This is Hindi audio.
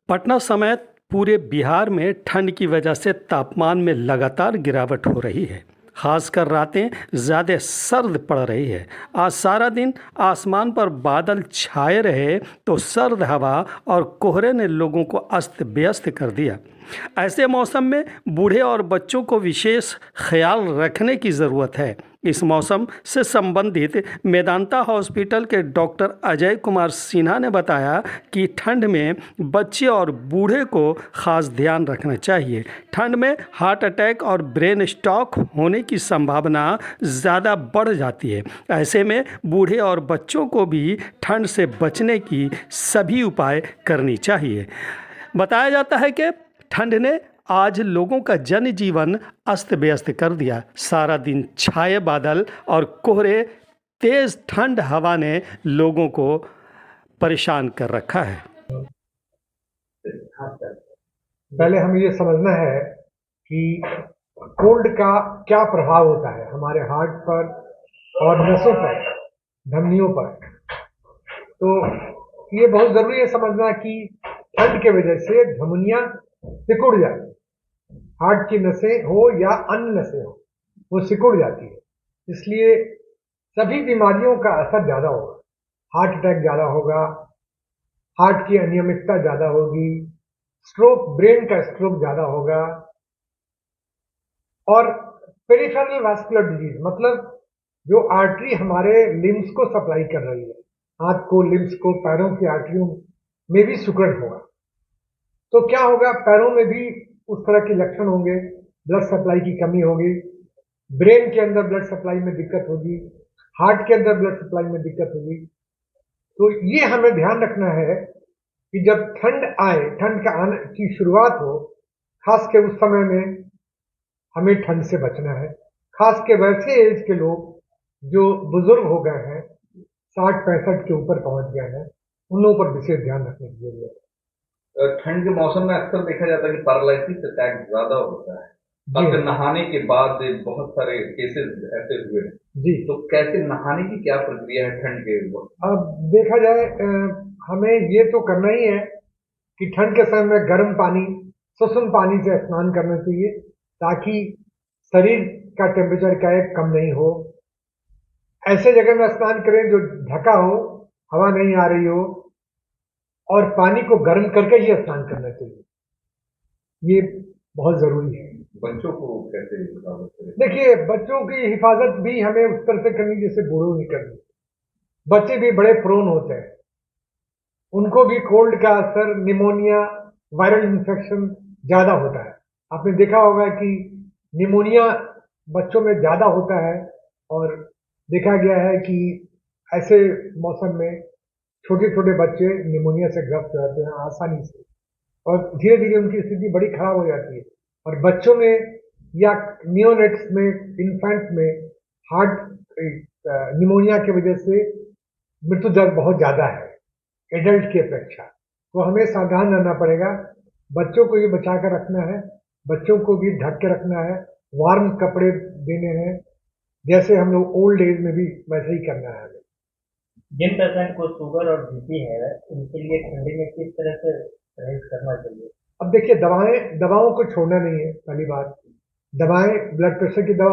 पटना समेत पूरे बिहार में ठंड की वजह से तापमान में लगातार गिरावट हो रही है। खासकर रातें ज़्यादा सर्द पड़ रही है। आज सारा दिन आसमान पर बादल छाए रहे तो सर्द हवा और कोहरे ने लोगों को अस्त व्यस्त कर दिया। ऐसे मौसम में बूढ़े और बच्चों को विशेष ख्याल रखने की ज़रूरत है। इस मौसम से संबंधित मेदांता हॉस्पिटल के डॉक्टर अजय कुमार सिन्हा ने बताया कि ठंड में बच्चे और बूढ़े को खास ध्यान रखना चाहिए। ठंड में हार्ट अटैक और ब्रेन स्ट्रोक होने की संभावना ज़्यादा बढ़ जाती है। ऐसे में बूढ़े और बच्चों को भी ठंड से बचने की सभी उपाय करनी चाहिए। बताया जाता है कि ठंड ने आज लोगों का जनजीवन अस्त व्यस्त कर दिया। सारा दिन छाए बादल और कोहरे, तेज ठंड हवा ने लोगों को परेशान कर रखा है। पहले हमें ये समझना है कि कोल्ड का क्या प्रभाव होता है हमारे हार्ट पर और नसों पर, धमनियों पर। तो ये बहुत जरूरी है समझना कि ठंड के वजह से धमनियां सिकुड़ जाती है। हार्ट की नसें हो या अन्य नसें हो, वो सिकुड़ जाती है। इसलिए सभी बीमारियों का असर ज्यादा होगा। हार्ट अटैक ज्यादा होगा, हार्ट की अनियमितता ज्यादा होगी, स्ट्रोक, ब्रेन का स्ट्रोक ज्यादा होगा। और पेरिफेरल वास्कुलर डिजीज मतलब जो आर्टरी हमारे लिम्स को सप्लाई कर रही है, हाथ को, लिम्स को, पैरों की आर्टरियों में भी सिकुड़न होगा। तो क्या होगा, पैरों में भी उस तरह के लक्षण होंगे, ब्लड सप्लाई की कमी होगी, ब्रेन के अंदर ब्लड सप्लाई में दिक्कत होगी, हार्ट के अंदर ब्लड सप्लाई में दिक्कत होगी। तो ये हमें ध्यान रखना है कि जब ठंड आए, ठंड का आने की शुरुआत हो, खास के उस समय में हमें ठंड से बचना है। खास के वैसे एज के लोग जो बुजुर्ग हो गए हैं, 60-65 के ऊपर पहुंच गए हैं, उन लोगों पर विशेष ध्यान रखने की जरूरत है। ठंड के मौसम में अक्सर देखा जाता है कि पैरालिसिस अटैक ज्यादा होता है। अब नहाने के बाद बहुत सारे केसेस ऐसे हुए जी। तो कैसे नहाने की क्या प्रक्रिया है ठंड के वक्त? अब देखा जाए, हमें ये तो करना ही है कि ठंड के समय में गर्म पानी, सुसुम पानी से स्नान करना चाहिए, ताकि शरीर का टेम्परेचर क्या है, कम नहीं हो। ऐसे जगह में स्नान करें जो ढका हो, हवा नहीं आ रही हो, और पानी को गर्म करके ही स्नान करना चाहिए। ये बहुत जरूरी है। बच्चों को कैसे हिफाजत करें? देखिए, बच्चों की हिफाजत भी हमें उस तरह से करनी जैसे बूढ़ों की करनी। बच्चे भी बड़े प्रोन होते हैं, उनको भी कोल्ड का असर, निमोनिया, वायरल इन्फेक्शन ज्यादा होता है। आपने देखा होगा कि निमोनिया बच्चों में ज्यादा होता है, और देखा गया है कि ऐसे मौसम में छोटे छोटे बच्चे निमोनिया से ग्रस्त हो जाते हैं आसानी से, और धीरे धीरे उनकी स्थिति बड़ी खराब हो जाती है। और बच्चों में या नियोनेट्स में, इन्फेंट में हार्ट निमोनिया की वजह से मृत्यु दर बहुत ज्यादा है एडल्ट की अपेक्षा। तो हमें सावधान रहना पड़ेगा। बच्चों को भी बचा कर रखना है, बच्चों को भी ढक के रखना है, वार्म कपड़े देने हैं, जैसे हम लोग ओल्ड एज में भी वैसे ही करना है। जिन पेशेंट को शुगर और बीपी है, उनके लिए ठंडी में किस तरह से परहेज करना चाहिए? अब देखिए, दवाओं को छोड़ना नहीं है। पहली बात, दवाएं, ब्लड प्रेशर की दवा